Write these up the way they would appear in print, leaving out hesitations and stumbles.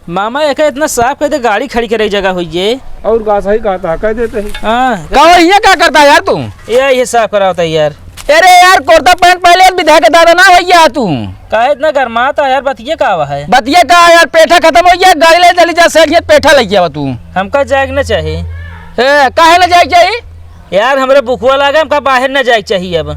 मामा एक इतना साफ कहते गाड़ी खड़ी करे जगह हुई है और का सही कहता है, कह देते हैं। हाँ कहो ये क्या करता है यार तू? ये साफ करा होता है यार। अरे यार कुर्ता पैंट पहले विधा के दादा ना भैया तू काहे इतना गरमाता यार, बतिये का हुआ है? बतिया का यार, पेठा खत्म हो गया, गाड़ी ले चली जा सही पेठा लग गया तू। हमका जाग न चाहिए। काहे ना जाए चाहिए यार, हमरे बुखवा लगा, हमका बाहर न जाए चाहिए अब।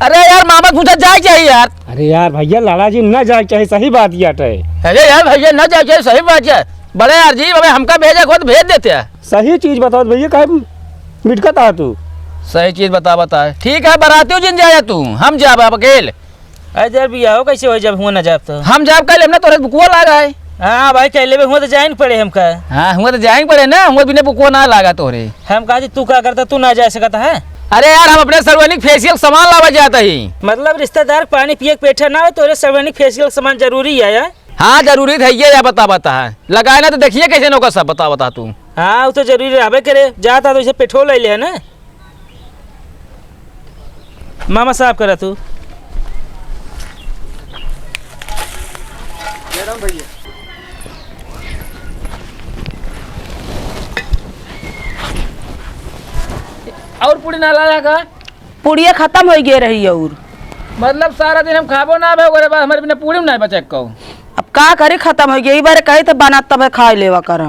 अरे यार मामा पूछा जाए चाहिए यार। अरे यार भैया लाला जी न जाए चाहे, सही बात किया टे। अरे यार भैया न जाए चाहिए, सही बात है। बड़े यार जी अब हमका भेजा खुद भेज देते हैं। सही चीज बताओ भैया, काहे मिटकता है तू? सही चीज बता ठीक है, बराती जिन जाया तू, हम जाब अब अकेले। अरे यार बिया हो कैसे हो जब हुआ न जाब तो हम जाब कल हमने तोरे बुकुआ लगा है। हाँ भाई कहले हुआ तो जाए पड़े हमका। हाँ हुआ तो जाएंगे पड़े ना, हुआ बिना बुकुआ ना लगा तोरे। हम कहा तू क्या करता, तू ना जा सकता है? अरे यार हम अपने सार्वजनिक फेशियल सामान लावा जाता ही। मतलब रिश्तेदार पानी पिए पेठा ना हो तो सार्वजनिक फेशियल सामान जरूरी है यार। हाँ जरूरी है ये या बता है लगाए ना तो देखिए कैसे नौका सब बता तू। हाँ वो तो जरूरी रहबे करे, जाता तो इसे पेट्रोल ले ले ना। मामा साहब करा तू। भैया और पूरी ना लाया का? पुड़िया खत्म हो गई रही और मतलब सारा दिन हम खाबो ना बे ओकरे बाद हमारे बिना पूरी ना बचे को। अब का करे, खत्म हो गई। एक बार कही तो बना तब खा लेवा कर।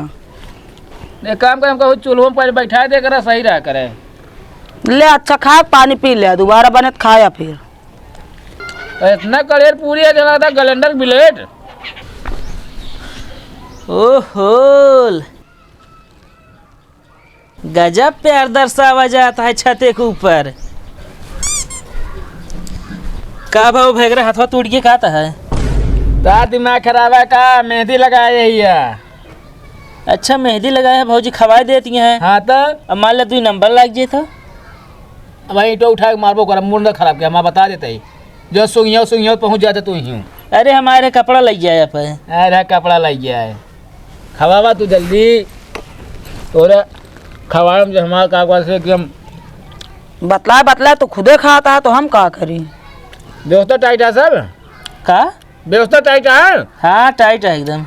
एक काम कर, हमको चूल्हों पर बैठा दे कर सही रहा करे। ले अच्छा खा, पानी पी ले, दोबारा बने तो खाया फिर। इतना कड़ेर पूरी है जला था गलेंडर ब्लेड। ओहो गजब प्यार दर्शावा जाता है छते के ऊपर। का भाव भेग रहा हाथवा टूट के खाता है? ता दिमाग खराब है का? मेहंदी लगाए है। अच्छा मेहंदी लगाया है भाजी, खवाए देती हैं। हाँ तो अब मान लो 2 नंबर लग जाए तो वही तो उठा के मारबो कर, मूड ना खराब किया हम बता देते ही। जो सुइयों पहुँच जाते तू ही। अरे हमारे कपड़ा लग जाए पे। अरे कपड़ा लग गया है, खवावा तू जल्दी। तोरा खवाए जो हमारा कागज से एकदम बतला तो खुदे खाता है तो हम का करी? व्यवस्था टाइट है सब का? व्यवस्था टाइट है। हाँ टाइट है एकदम।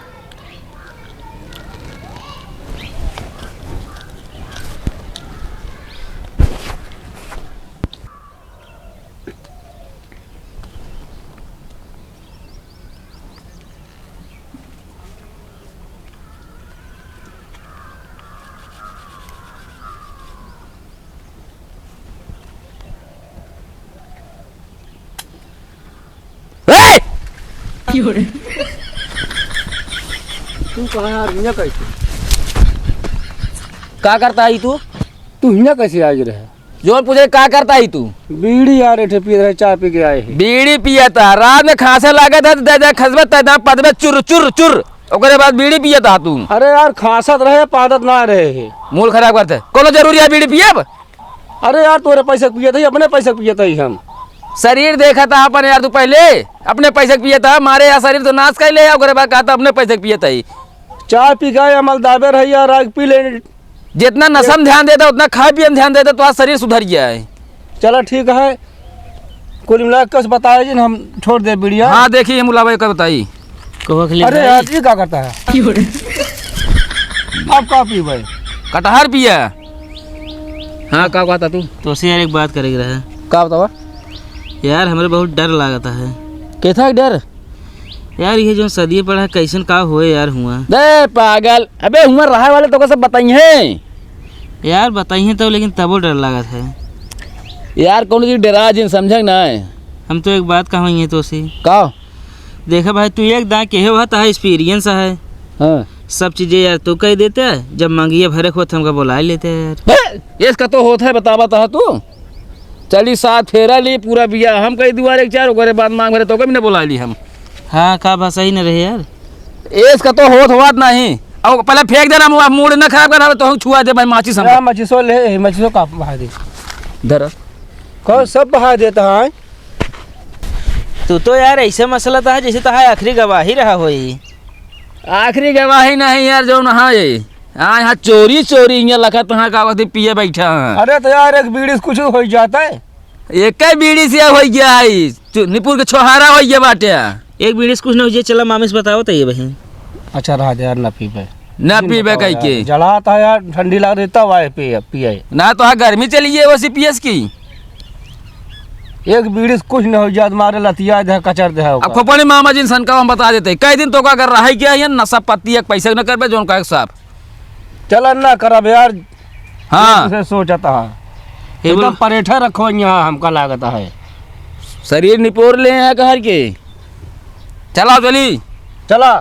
तू कहाँ यार, हियाँ कैसे? का करता है तू? तू हियाँ कैसे आज रहे? जो पूछे का करता है तू? बीड़ी यार एठे पी रहे, चाय पी के आए हैं। बीड़ी पिया था, रात में खांसे लगा था दादा खसबत था पदमे चुर चुर चुर, ओकरे बाद बीड़ी पिया था तू। अरे यार खांसत रहे, पादत ना रहे है। मूड खराब करते कोनो जरूरी है बीड़ी पियब? अरे यार तोरे पैसे पिए थे, अपने पैसे पिए थे हम। शरीर देखा था अपन यार, तू पहले अपने पैसे पिए था, मारे यार शरीर तो नाश कर ले, ओकरे बाद कहा था अपने पैसे पिए था। चाय पी गए अमल दाबे रही यार, आग पी ले। जितना नशम ध्यान देता उतना खाए पिए ध्यान देता तो आज शरीर सुधर गया है। चलो ठीक है, कुल मिला के बताए जी हम छोड़ दे बीड़िया। हाँ देखिए मुलावा का बताई। अरे यार ये क्या करता है? अब का पी भाई? कटहर पिया। हाँ का कहता तू? तो से यार एक बात करेगी रहा का बतावा यार, हमारे बहुत डर लागता है। कैसा डर? यार ये जो सदी पड़ा है कैसन का होए यार हुआ। दे पागल, अबे उम्र रहा वाले तो सब बताइए यार बताइए तो, लेकिन तबो डर लागत है यार। कौन चीज डरा जिन समझे ना है। हम तो एक बात कहेंगे तो सी का देखा भाई, तू एक दाँ के होता है, एक्सपीरियंस है। हाँ सब चीजें यार तू कह देते है, जब मांगिए भरे को हमका बुला लेते हैं यार। इसका तो होता है बता तू। चली 7 फेरा ली पूरा बिया, हम कई दुआर एक 4 ओकरे बाद मांग भरे तो कभी ना बुला ली हम। हाँ का भाषा ही न रहे यार। इसका तो होत नहीं, अब पहले फेंक देना, मूड न खराब करा तो हम छुआ दे भाई माचिस हम। मचिसो ले, मचिसो का बहा दे। धर कौन सब बहा देता है? तू तो यार ऐसे मसला था जैसे तो आखिरी गवाही रहा होई। आखिरी गवाही नहीं यार, जो नहा यहाँ चोरी यहाँ लखा तहाँ का पिए बैठा। अरे तो यार एक बीड़ी से कुछ हो जाता है। एक बीड़ी से हो गया है, निपुर के छोहारा हो गया बाटे। एक बीड़ी से कुछ न हो जाए, चला मामी से बताओ तो ये बहन। अच्छा रहा यार ना पीबे ना पीबे कह के जलाता है यार, ठंडी लग रही तब आए पिए। ना तो है गर्मी चली है वैसी पीएस की। एक बीड़ी से कुछ न हो जात मारे लतिया दे कचर दे अब खोपड़ी मामा जी सन का हम बता देते कई दिन तो का कर रहा है क्या ये नशा पत्ती एक पैसे न करबे जोन का साहब। चलन ना करब यार। हाँ से सोचता है एकदम परेठा रखो यहाँ हमका लागता है। शरीर निपोर ले हैं कहर के। चला चली चला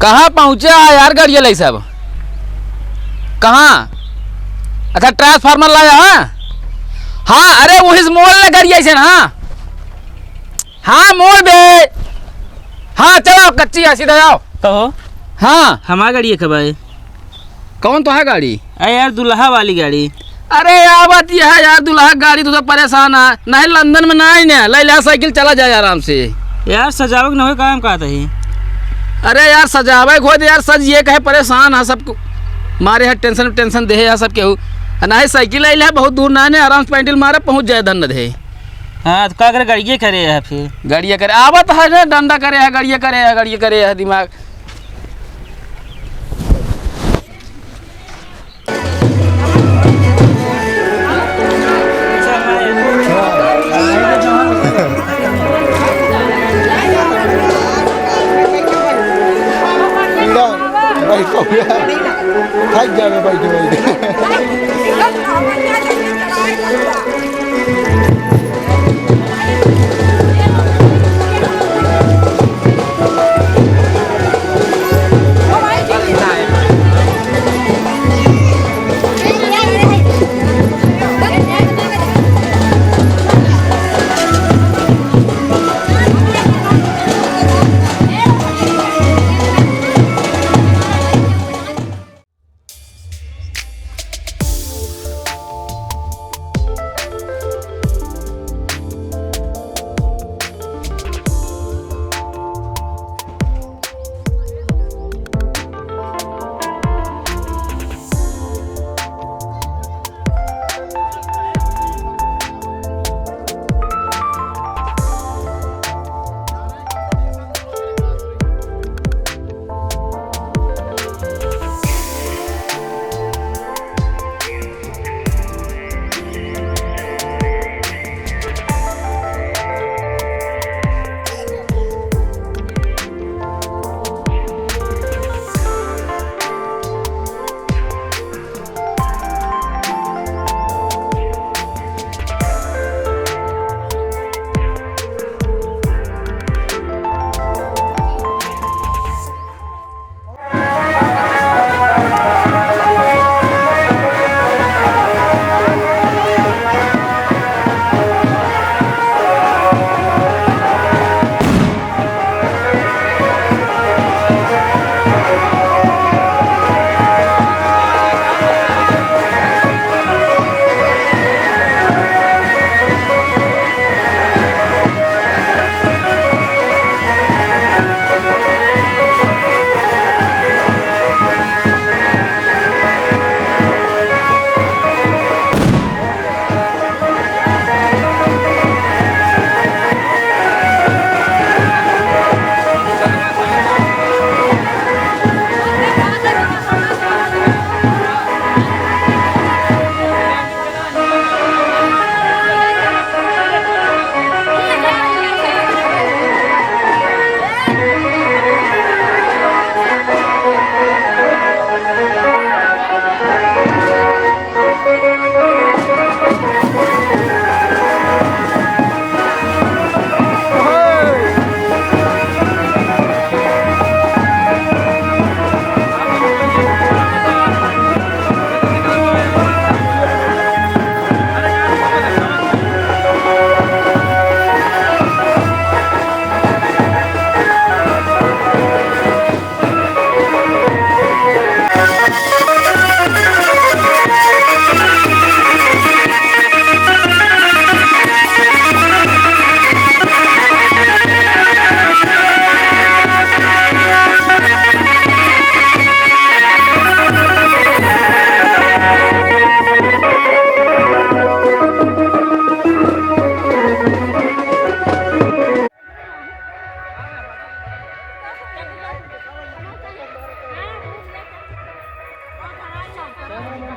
कहाँ पहुँचे है यार गाड़िया लाई सब कहाँ। अच्छा ट्रांसफार्मर लाया है। हाँ अरे वही से मोड़ ले गाड़िया से ना। हाँ मोड़ दे। हाँ चलो कच्ची है सीधा जाओ। कहो हाँ हमारा गाड़ी है कब आए? कौन तो है गाड़ी? अरे यार दुल्हा वाली गाड़ी। अरे यार बात यह है यार दुल्हा गाड़ी तो परेशान है नहीं लंदन में ना ही ना ले लिया साइकिल चला जाए आराम से। यार सजावट न हो काम कहा था ही। अरे यार सजावे खोद यार सज ये कहे परेशान है सबको मारे है टेंशन दे यार सब केहू ना है साइकिल आई है बहुत दूर ना है आराम से पैंडल मारे पहुंच जाए धन दे। हाँ तो क्या करे गाड़िए करे है फिर गाड़िया करे आवत है ना डंडा करे है गाड़िया करे है दिमाग। बैठो थक जाए बैठे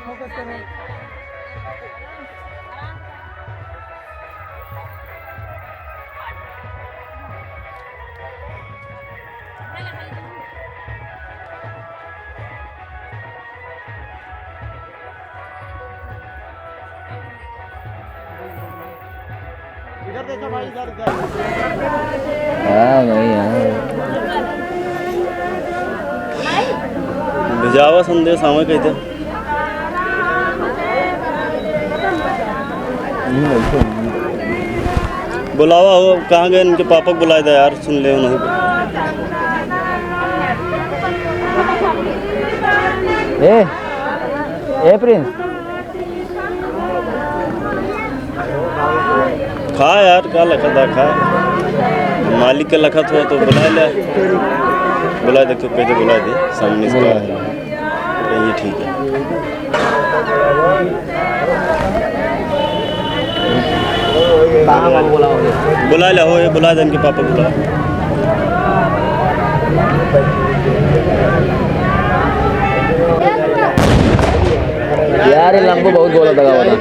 फोकस करो। इधर देखो भाई, इधर हाँ भाई हाँ भेजावा संदेश आवे कहते बुलावा हो, कहाँ गए इनके पापा को बुलाए था यार, सुन ले उन्होंने। ए प्रिंस खा यार, क्या लखा था खा, मालिक के लखा था तो बुला ले, बुला दे, क्यों कहते बुला दे, सामने से कहा है ये ठीक है। बुला ले हो, ये बुला दे इनके पापा बुला। यार ये लंबू बहुत बोला तगावत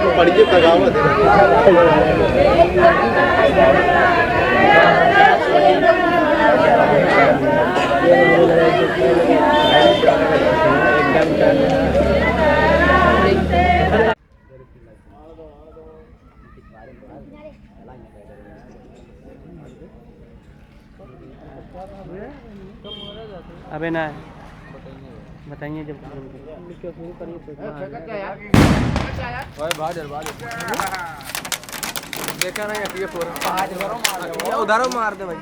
अबे ना बताइए जब देखा नहीं है पूरा उधर मार दे भाई,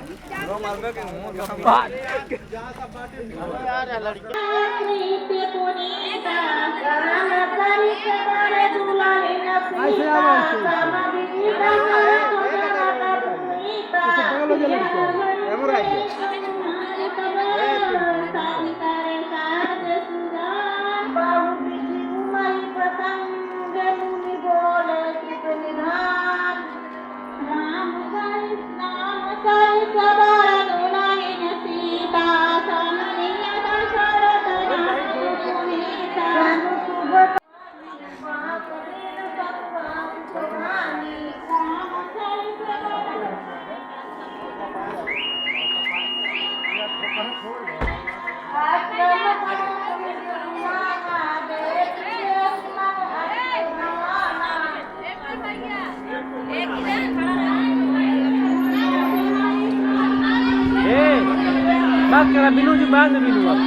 बात करा बिनू जी, बाद में बिनू अब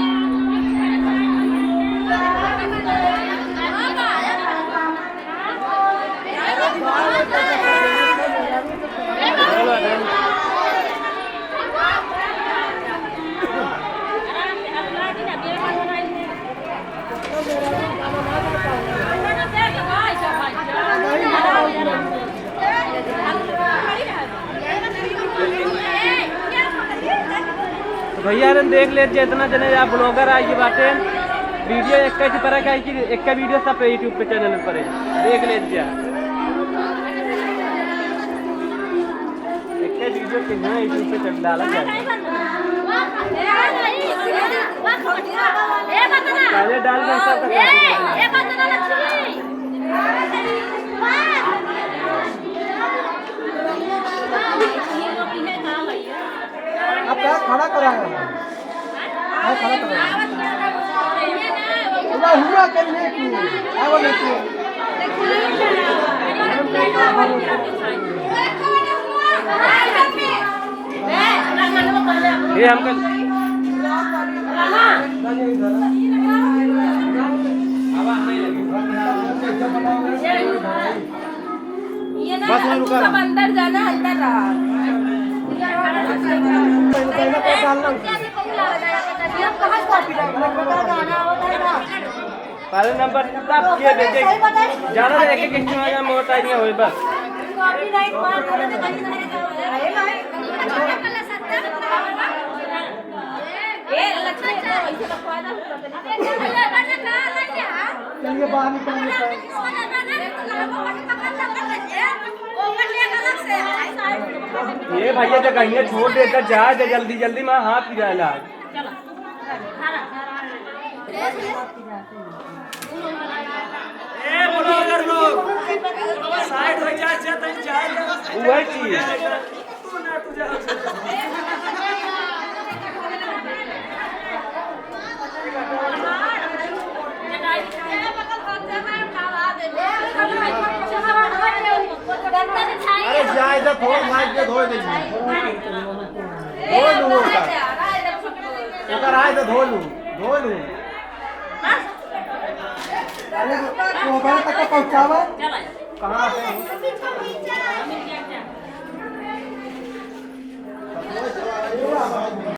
भैया ने देख ले जितना जने आप ब्लॉगर आई बाटे वीडियो एक का पर का एक का वीडियो सब यूट्यूब पे चैनल पर है, देख ले जा एक का वीडियो कितना यूट्यूब पे चल डाला जाए, पहले डाल के सब आप क्या खड़ा करा है, खड़ा करा हुआ करने की ये हम बस सब अंदर जाना, अंदर रहा पहले नंबर सब किए देखे ज्यादा एक एक इंस्टाग्राम में होता नहीं होए बस चलिए बाहर निकलिए। ये भैया तो कहीं छोड़ देकर जा जल्दी जल्दी मैं हाथ भी जाए ला वही चीज अरे जाए तो थोड़ा माइक के धो दीजिए धो लूँ आए तो धो लूँ मोबाइल तक पहुँचावा कहाँ